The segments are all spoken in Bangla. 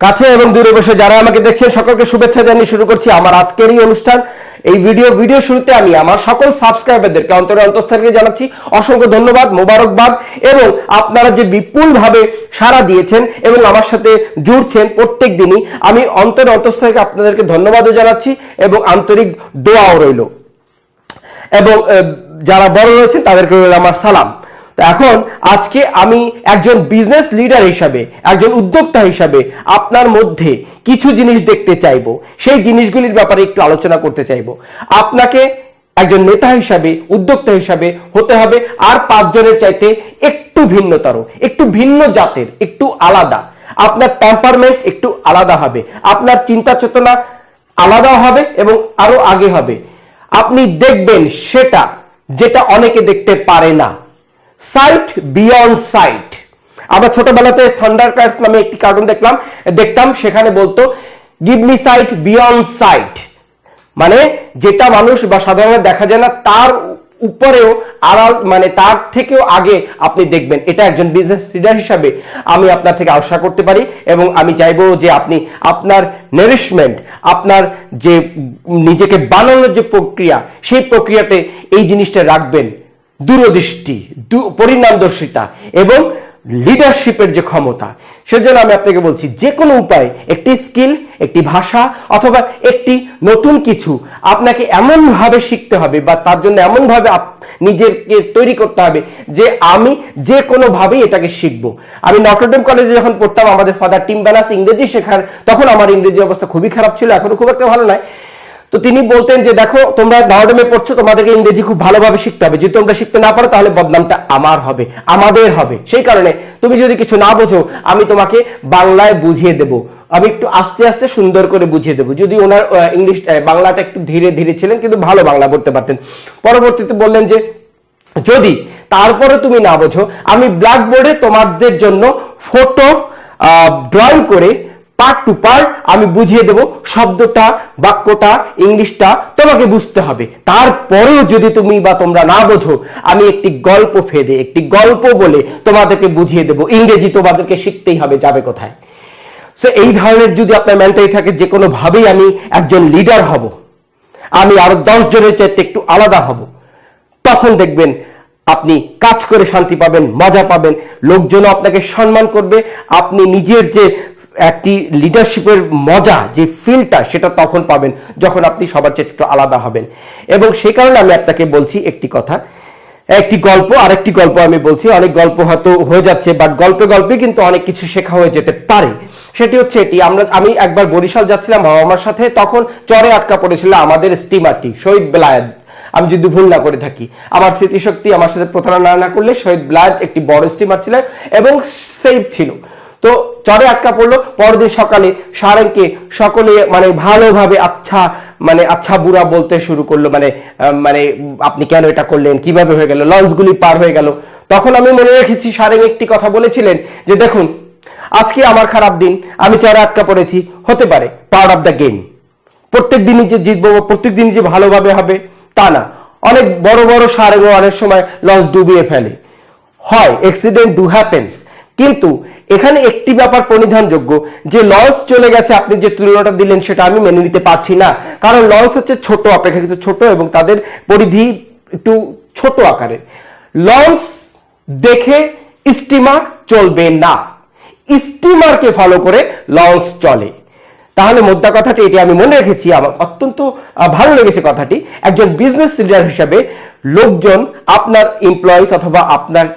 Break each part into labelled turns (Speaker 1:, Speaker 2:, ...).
Speaker 1: কাছে এবং দূরে বসে যারা আমাকে দেখছেন সকলকে শুভেচ্ছা জানিয়ে শুরু করছি আমার আজকের এই অনুষ্ঠান। এই ভিডিও শুরুতে আমি আমার সকল সাবস্ক্রাইবারদেরকে অন্তরের অন্তঃস্থল থেকে জানাচ্ছি অসংখ্য ধন্যবাদ, মোবারকবাদ। এবং আপনারা যে বিপুলভাবে সাড়া দিয়েছেন এবং আমার সাথে জুড়ছেন প্রত্যেক দিনই, আমি অন্তরের অন্তঃস্থল থেকে আপনাদেরকে ধন্যবাদও জানাচ্ছি এবং আন্তরিক দোয়াও রইল। এবং যারা বড় রয়েছেন তাদেরকে রইল আমার সালাম। তো এখন আজকে আমি একজন বিজনেস লিডার হিসাবে, একজন উদ্যোক্তা হিসাবে আপনার মধ্যে কিছু জিনিস দেখতে চাইবো, সেই জিনিসগুলির ব্যাপারে একটু আলোচনা করতে চাইবো। আপনাকে একজন নেতা হিসাবে, উদ্যোক্তা হিসাবে হতে হবে আর 5 জনের চাইতে একটু ভিন্নতর, একটু ভিন্ন জাতের, একটু আলাদা। আপনার টেম্পারমেন্ট একটু আলাদা হবে, আপনার চিন্তা চেতনা আলাদা হবে এবং আরো আগে হবে। আপনি দেখবেন সেটা যেটা অনেকে দেখতে পারে না। Sight beyond sight. আমরা ছোটবেলাতে থান্ডারকার্টস নামে একটি কার্টুন দেখতাম, সেখানে বলতো give me sight beyond sight, মানে যেটা মানুষ বা সাধারণত দেখা যায় না তার উপরেও আড়াল, মানে তার থেকেও আগে আপনি দেখবেন। এটা একজন বিজনেস লিডার হিসাবে আমি আপনার থেকে আশা করতে পারি এবং আমি চাইবো যে আপনি আপনার নারিশমেন্ট, আপনার যে নিজেকে বানানোর যে প্রক্রিয়া, সেই প্রক্রিয়াতে এই জিনিসটা রাখবেন, দূরদৃষ্টি, পরিণামদর্শিতা এবং লিডারশিপের যে ক্ষমতা। সেজন্য আমি আপনাকে বলছি যে কোনো উপায়, একটি স্কিল, একটি ভাষা অথবা একটি নতুন কিছু আপনাকে এমন ভাবে শিখতে হবে বা তার জন্য এমন ভাবে নিজেকে তৈরি করতে হবে যে আমি যে কোনো ভাবেই এটাকে শিখবো। আমি নটরডেম কলেজে যখন পড়তাম, আমাদের ফাদার টিম ব্যানাস ইংরেজি শেখার, তখন আমার ইংরেজি অবস্থা খুবই খারাপ ছিল, এখনো খুব একটা ভালো নয়। তো তিনি বলতেন যে দেখো, তোমরা নটরডেমে পড়ছো, তোমাদেরকে ইংরেজি খুব ভালোভাবে শিখতে হবে। যদি তোমরা শিখতে না পারো তাহলে বদনামটা আমার হবে, আমাদের হবে। সেই কারণে তুমি যদি কিছু না বোঝো, আমি তোমাকে বাংলায় বুঝিয়ে দেব, আমি একটু আস্তে আস্তে সুন্দর করে বুঝিয়ে দেবো। যদি ওনার ইংলিশ বাংলাটা একটু ধীরে ধীরে ছিলেন, কিন্তু ভালো বাংলা বলতে পারতেন। পরবর্তীতে বললেন যে যদি তারপরে তুমি না বোঝো, আমি ব্ল্যাকবোর্ডে তোমাদের জন্য ফটো ড্রয়িং করে পার্ট টু পার্ট আমি বুঝিয়ে দেব, শব্দটা, বাক্যটা, ইংলিশটা তোমাকে বুঝতে হবে। তারপরেও যদি তুমি বা তোমরা না বোঝো, আমি একটি গল্প ফেদে, একটি গল্প বলে তোমাদেরকে বুঝিয়ে দেব। ইংরেজি তোমাদেরকে শিখতেই হবে, যাবে কোথায়। সো এই ধরনের যদি আপনার মেন্টালিটি থাকে, যে কোনো ভাবেই আমি একজন লিডার হব, আমি আরো 10 জনের চাইতে একটু আলাদা হব, তখন দেখবেন আপনি কাজ করে শান্তি পাবেন, মজা পাবেন, লোকজন আপনাকে সম্মান করবে। আপনি নিজের যে একটি লিডারশিপের মজা, যে ফিলটা, সেটা তখন পাবেন যখন আপনি সবার চেয়ে একটু আলাদা হবেন। এবং সেই কারণে আমি আপনাকে বলছি একটি কথা, একটি গল্প, আরেকটি গল্প আমি বলছি। অনেক গল্প হয়তো হয়ে যাচ্ছে, বাট গল্পে গল্পে কিন্তু অনেক কিছু শেখা হয়ে যেতে পারে। সেটি হচ্ছে এটি, আমি একবার বরিশাল যাচ্ছিলাম বাবা মার সাথে, তখন চরে আটকা পড়েছিল আমাদের স্টিমারটি শহীদ বেলায়েত, আমি যদি ভুল না করে থাকি। আমার স্মৃতিশক্তি আমার সাথে প্রতারণা না করলে শহীদ বেলায়েত একটি বড় স্টিমার ছিল এবং সেফ ছিল। তো চরে আটকা পড়লো। পরদিন সকালে সারেংকে সকলে মানে ভালোভাবে আচ্ছা বুড়া বলতে শুরু করলো, মানে আপনি কেন এটা করলেন, কিভাবে হয়ে গেল, লঞ্চগুলি পার হয়ে গেল। তখন আমি মনে রেখেছি সারেং একটি কথা বলেছিলেন যে দেখুন, আজকে আমার খারাপ দিন, আমি চরে আটকা পড়েছি, হতে পারে, পার্ট অফ দ্য গেম। প্রত্যেক দিনই যে জিতবো, প্রত্যেক দিনই যে ভালোভাবে হবে তা না। অনেক বড় বড় সারেংও অনেক সময় লঞ্চ ডুবিয়ে ফেলে, হয়, অ্যাক্সিডেন্ট ডু হ্যাপেন্স। কিন্তু এখানে একটি ব্যাপার পরিধানযোগ্য, যে লঞ্চ চলে গেছে, আপনি যে তুলনাটা দিলেন সেটা আমি মেনে নিতে পারছি না। কারণ লঞ্চ হচ্ছে ছোট, অপেক্ষাকৃত ছোট এবং তাদের পরিধি একটু ছোট আকারের। লঞ্চ দেখে স্টিমার চলবে না, স্টিমারকে ফলো করে লঞ্চ চলে। তাহলে মোদ্দা কথাটি এটি আমি মনে রেখেছি, আমার অত্যন্ত ভালো লেগেছে কথাটি। একজন বিজনেস লিডার হিসেবে লোকজন, আপনার এমপ্লয়িজ অথবা আপনার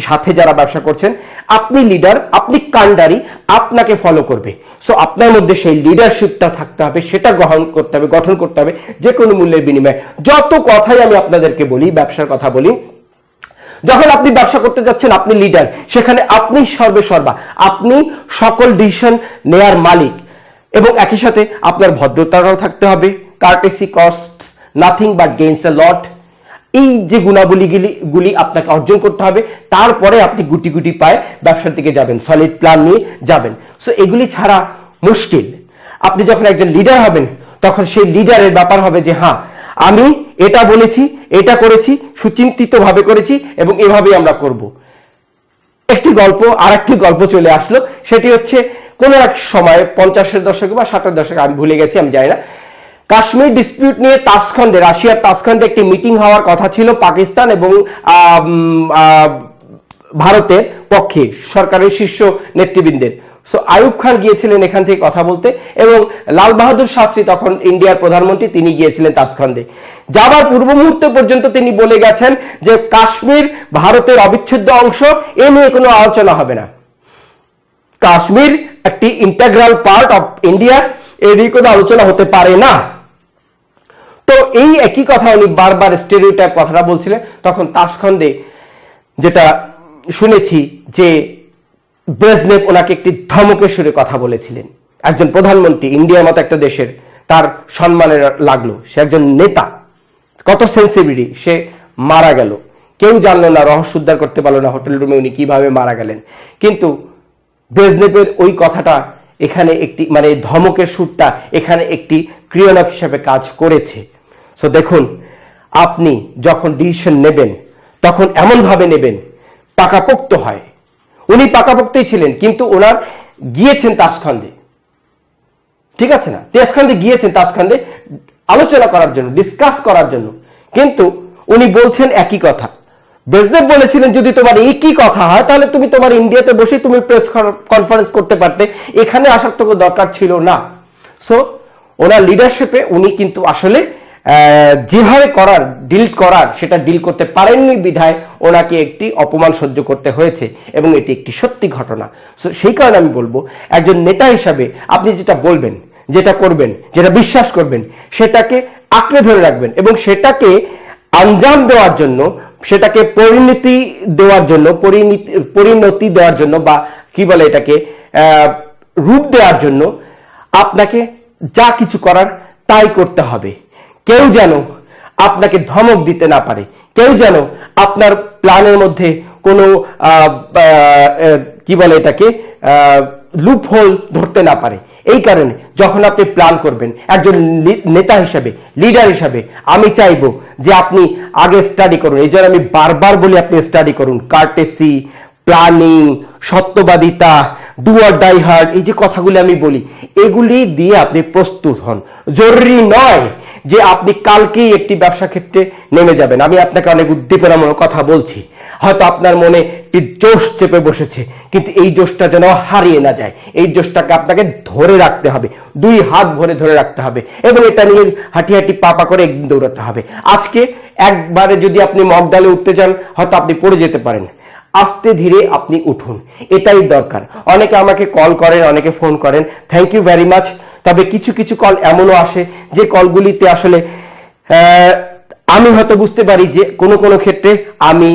Speaker 1: সাথে যারা ব্যবসা করছেন, আপনি লিডার, আপনি কান্ডারি, আপনাকে ফলো করবে। সো আপনার মধ্যে সেই লিডারশিপটা থাকতে হবে, সেটা গঠন করতে হবে যে কোনো মূল্যের বিনিময়ে। যত কথাই আমি আপনাদেরকে বলি, ব্যবসার কথা বলি, যখন আপনি ব্যবসা করতে যাচ্ছেন, আপনি লিডার, সেখানে আপনি সর্বেসর্বা, আপনি সকল ডিসিশন নেয়ার মালিক। এবং একই সাথে আপনার ভদ্রতাও থাকতে হবে। Courtesy costs nothing but gains a lot. এই যে গুণাবলীগুলি আপনাকে অর্জন করতে হবে, তারপরে আপনি গুটি গুটি পায়ে ব্যবসার দিকে যাবেন, সলিড প্ল্যান নিয়ে যাবেন। সো এগুলি ছাড়া মুশকিল। আপনি যখন একজন লিডার হবেন, তখন সেই লিডারের ব্যাপার হবে যে হ্যাঁ, আমি এটা বলেছি, এটা করেছি, সুচিন্তিত ভাবে করেছি এবং এভাবেই আমরা করব। একটি গল্প, আর একটি গল্প চলে আসলো, সেটি হচ্ছে কোন এক সময় 50-এর দশকে বা 60-এর দশকে, আমি ভুলে গেছি, আমি জানি না, কাশ্মীর ডিসপিউট নিয়ে তাসখণ্ডে, রাশিয়ার তাসখণ্ডে একটি মিটিং হওয়ার কথা ছিল পাকিস্তান এবং ভারতের পক্ষে সরকারের শীর্ষ নেতৃবৃন্দের। সো আইয়ুব খান গিয়েছিলেন এখান থেকে কথা বলতে, এবং লাল বাহাদুর শাস্ত্রী তখন ইন্ডিয়ার প্রধানমন্ত্রী, তিনি গিয়েছিলেন তাসখণ্ডে। যাবার পূর্ব মুহূর্তে পর্যন্ত তিনি বলে গেছেন যে কাশ্মীর ভারতের অবিচ্ছেদ্য অংশ, এ নিয়ে কোনো আলোচনা হবে না, কাশ্মীর একটি ইন্টাগ্রাল পার্ট অফ ইন্ডিয়া, এর নিয়ে কোনো আলোচনা হতে পারে না। তো এই একই কথা উনি বারবার স্টেরিওটাইপ কথাটা বলছিলেন। তখন তাসখণ্ডে যেটা শুনেছি যে ব্রেজনেভ ওনাকে একটি ধমকের সুরে কথা বলেছিলেন। একজন প্রধানমন্ত্রী, ইন্ডিয়ার মতো একটা দেশের, তার সম্মানে লাগলো, সে একজন নেতা, কত সেন্সিটিভিটি, সে মারা গেল, কেউ জানলো না, রহস্য উদ্ধার করতে পারলো না হোটেল রুমে উনি কিভাবে মারা গেলেন। কিন্তু ব্রেজনেভের ওই কথাটা এখানে একটি, মানে ধমকের সুরটা এখানে একটি ক্রিয়ানক হিসেবে কাজ করেছে। সো দেখুন, আপনি যখন ডিসিশন নেবেন তখন এমন ভাবে নেবেন পাকাপোক্ত হয়। উনি পাকাপোক্তই ছিলেন, কিন্তু ওনার গিয়েছেন তাসখণ্ডে, ঠিক আছে না, তাসখণ্ডে গিয়েছেন, তাসখণ্ডে আলোচনা করার জন্য, ডিসকাস করার জন্য, কিন্তু উনি বলছেন একই কথা। ব্রেজনেভ বলেছিলেন যদি তোমার একই কথা হয় তাহলে তুমি তোমার ইন্ডিয়াতে বসে তুমি প্রেস কনফারেন্স করতে পারতে, এখানে আসার তো দরকার ছিল না। সো ওনার লিডারশিপে উনি কিন্তু আসলে যেভাবে ডিল করার সেটা ডিল করতে পারেননি, বিধায় ওনাকে একটি অপমান সহ্য করতে হয়েছে, এবং এটি একটি সত্যি ঘটনা। সো সেই কারণে আমি বলবো, একজন নেতা হিসাবে আপনি যেটা বলবেন, যেটা করবেন, যেটা বিশ্বাস করবেন, সেটাকে আঁকড়ে ধরে রাখবেন, এবং সেটাকে আঞ্জাম দেওয়ার জন্য, সেটাকে পরিণতি দেওয়ার জন্য, বা কি বলে এটাকে, রূপ দেওয়ার জন্য আপনাকে যা কিছু করার তাই করতে হবে। কেউ যেন আপনাকে ধমক দিতে না পারে, কেউ যেন আপনার প্ল্যানের মধ্যে কোনো কি বলে এটাকে, লুপ হোল ধরতে না পারে। এই কারণে যখন আপনি প্ল্যান করবেন, একজন নেতা হিসাবে, লিডার হিসাবে, আমি চাইবো যে আপনি আগে স্টাডি করুন। এই জন্য আমি বারবার বলি আপনি স্টাডি করুন, কার্টেসি, প্ল্যানিং, সত্যবাদিতা, ডু অর ডাই হার্ড, এই যে কথাগুলি আমি বলি, এগুলি দিয়ে আপনি প্রস্তুত হন। জরুরি নয় যে আপনি কালকেই একটি ব্যবসা ক্ষেত্রে নেমে যাবেন। আমি আপনাকে অনেক উদ্দীপনামূলক কথা বলছি, হয়তো আপনার মনে একটি জোশ চেপে বসেছে, কিন্তু এই জোশটা যেন হারিয়ে না যায়। এই জোশটাকে আপনাকে ধরে রাখতে হবে, 2 হাত ভরে ধরে রাখতে হবে, এবং এটা নিয়ে হাঁটি হাঁটি পা করে একদিন দৌড়াতে হবে। আজকে একবারে যদি আপনি মগডালে উঠতে যান, হয়তো আপনি পড়ে যেতে পারেন, আস্তে ধীরে আপনি উঠুন, এটাই দরকার। অনেকে আমাকে কল করেন, অনেকে ফোন করেন, থ্যাংক ইউ ভেরি মাচ। তবে কিছু কিছু কল এমনও আসে যে কলগুলিতে আসলে আমি হয়তো বুঝতে পারি যে কোনো কোনো ক্ষেত্রে আমি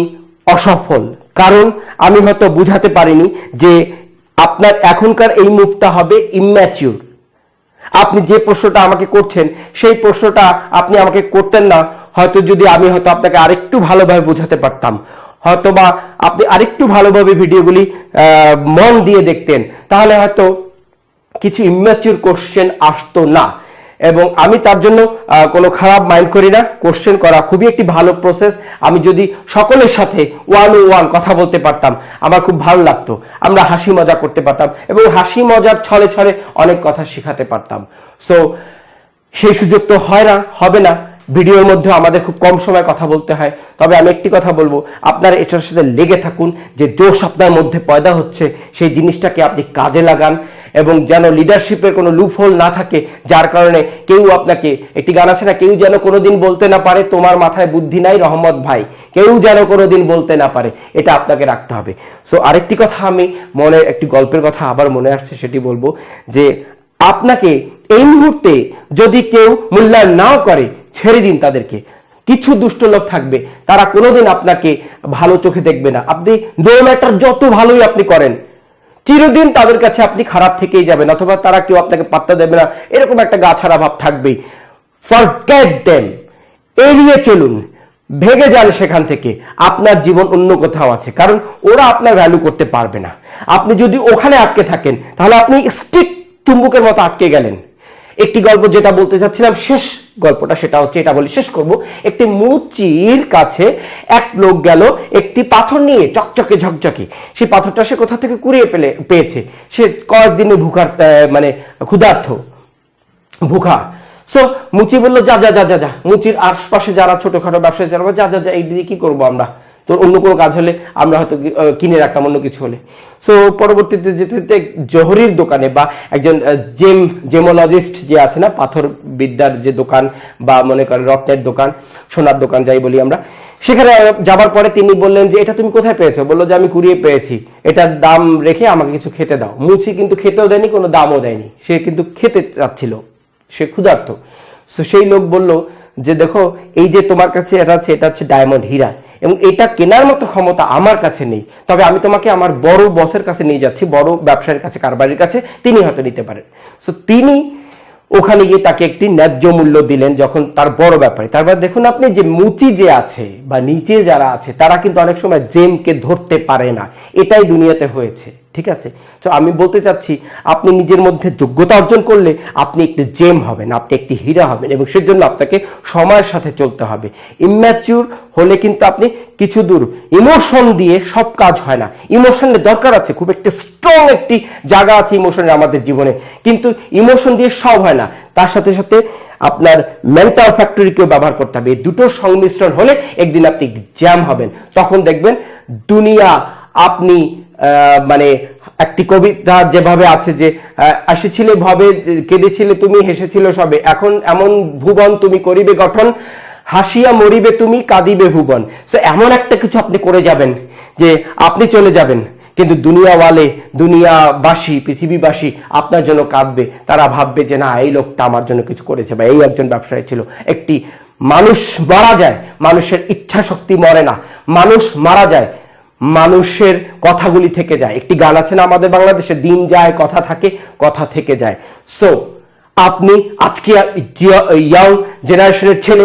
Speaker 1: অসফল, কারণ আমি হয়তো বুঝাতে পারিনি যে আপনার এখনকার এই মুভটা হবে ইম্যাচিউর। আপনি যে প্রশ্নটা আমাকে করছেন সেই প্রশ্নটা আপনি আমাকে করতেন না হয়তো যদি আমি হয়তো আপনাকে আরেকটু ভালোভাবে বোঝাতে পারতাম, হয়তোবা আপনি আরেকটু ভালোভাবে ভিডিওগুলি মন দিয়ে দেখতেন, তাহলে হয়তো কিছু ইম্যাচিউর কোশ্চেন আসতো না। এবং আমি তার জন্য কোনো খারাপ মাইন্ড করি না, কোশ্চেন করা খুবই একটি ভালো প্রসেস। আমি যদি সকলের সাথে 1-on-1 কথা বলতে পারতাম আমার খুব ভালো লাগতো, আমরা হাসি মজা করতে পারতাম, এবং হাসি মজার ছলে ছলে অনেক কথা শেখাতে পারতাম। সো সেই সুযোগ তো হয় না, হবে না, ভিডিওর মধ্যে আমাদের খুব কম সময় কথা বলতে হয়। তবে আমি একটি কথা বলবো, আপনারা এটার সাথে লেগে থাকুন, যে জোশ আপনার মধ্যে পয়দা হচ্ছে সেই জিনিসটাকে আপনি কাজে লাগান, এবং যেন লিডারশিপের কোনো লুপহোল না থাকে, যার কারণে কেউ আপনাকে, একটি গান আছে না, কেউ যেন কোনোদিন বলতে না পারে তোমার মাথায় বুদ্ধি নাই রহমত ভাই, কেউ যেন কোনোদিন বলতে না পারে, এটা আপনাকে রাখতে হবে। সো আরেকটি কথা, আমি মনে একটি গল্পের কথা আবার মনে আসছে, সেটি বলবো যে আপনাকে এই মুহূর্তে যদি কেউ মূল্যায়ন নাও করে, ছেড়ে দিন তাদেরকে। কিছু দুষ্ট লোক থাকবে, তারা কোনোদিন আপনাকে ভালো চোখে দেখবে না। আপনি নো ম্যাটার যত ভালোই আপনি করেন, চিরদিন তাদের কাছে আপনি খারাপ থেকেই যাবেন, অথবা তারা কেউ আপনাকে পাত্তা দেবে না, এরকম একটা গা ছাড়া ভাব থাকবেই। ফরগেট দেম, এড়িয়ে চলুন, ভেগে যান সেখান থেকে। আপনার জীবন অন্য কোথাও আছে, কারণ ওরা আপনার ভ্যালু করতে পারবে না। আপনি যদি ওখানে আটকে থাকেন তাহলে আপনি স্টিক চুম্বকের মতো আটকে গেলেন। একটি গল্প যেটা বলতে চাচ্ছিলাম, শেষ গল্পটা সেটা হচ্ছে, এটা বলে শেষ করব। একটি মুচির কাছে এক লোক গেল একটি পাথর নিয়ে, চকচকে ঝকঝকে। সেই পাথরটা সে কোথা থেকে কুড়িয়ে পেয়েছে। সে কয়েকদিনে মানে ক্ষুধার্থ, ভুখা। সো মুচি বললো, যা যা যা যা যা। মুচির আশপাশে যারা ছোটখাটো ব্যবসায়ী যারা, যা যা যা, এই দিয়ে কি করবো আমরা, তোর অন্য কোনো কাজ হলে আমরা হয়তো কিনে রাখতাম, অন্য কিছু হলে। সো পরবর্তীতে যেতে যেতে জহরির দোকানে, বা একজন জেমোলজিস্ট যে আছে না, পাথর বিদ্যার যে দোকান, বা মনে করেন রত্নের দোকান, সোনার দোকান যাই বলি আমরা, সেখানে যাবার পরে তিনি বললেন যে এটা তুমি কোথায় পেয়েছো? বললো যে আমি কুড়িয়ে পেয়েছি, এটার দাম রেখে আমাকে কিছু খেতে দাও। মুচি কিন্তু খেতেও দেয়নি, কোনো দামও দেয়নি, সে কিন্তু খেতে চাচ্ছিল, সে ক্ষুধার্ত। তো সেই লোক বলল যে দেখো, এই যে তোমার কাছে এটা আছে, এটা হচ্ছে ডায়মন্ড, হীরা, এবং এটা কেনার মতো ক্ষমতা আমার কাছে নেই, তবে আমি তোমাকে আমার বড় বসের কাছে নিয়ে যাচ্ছি, বড় ব্যবসায়ীর কাছে, কারবারির কাছে, তিনি হয়তো নিতে পারেন। তো তিনি ওখানে গিয়ে তাকে একটি ন্যায্য মূল্য দিলেন, যখন তার বড় ব্যাপারে। তারপর দেখুন আপনি, যে মুচি যে আছে বা নিচে যারা আছে, তারা কিন্তু অনেক সময় জেমকে ধরতে পারে না, এটাই দুনিয়াতে হয়েছে, ঠিক আছে? তো আমি বলতে চাচ্ছি, আপনি নিজের মধ্যে যোগ্যতা অর্জন করলে আপনি একটি জেম হবেন, আপনি একটি হীরা হবেন, এবং সেজন্য আপনাকে সময়ের সাথে চলতে হবে। ইম্যাচিউর হলে কিন্তু আপনি কিছু দূর, ইমোশন দিয়ে সব কাজ হয় না, ইমোশনের দরকার আছে, খুব একটি স্ট্রং একটি জায়গা আছে ইমোশনের আমাদের জীবনে, কিন্তু ইমোশন দিয়ে সব হয় না, তার সাথে সাথে আপনার মেন্টাল ফ্যাক্টরিকেও ব্যবহার করতে হবে। এই দুটোর সংমিশ্রণ হলে একদিন আপনি জ্যাম হবেন। তখন দেখবেন দুনিয়া, আপনি মানে একটি কবিতা যেভাবে আছে যে, আসিছিলে ভবে, কেঁদেছিলে তুমি, হেসেছিল সবে, এখন এমন ভুবন তুমি করিবে গঠন, হাসিয়া মরিবে তুমি, কাঁদিবে ভুবন। সো এমন একটা কিছু আপনি করে যাবেন যে আপনি চলে যাবেন, কিন্তু দুনিয়াওয়ালে, দুনিয়াবাসী, পৃথিবীবাসী আপনার জন্য কাঁদবে, তারা ভাববে যে না, এই লোকটা আমার জন্য কিছু করেছে, বা এই একজন ব্যবসায়ী ছিল। একটি মানুষ মারা যায়, মানুষের ইচ্ছা শক্তি মরে না, মানুষ মারা যায়, মানুষের কথাগুলি থেকে যায়। একটি গান আছে না আমাদের বাংলাদেশে, দিন যায় কথা থাকে, কথা থেকে যায়। সো আপনি আজকে ইয়াং জেনারেশনের ছেলে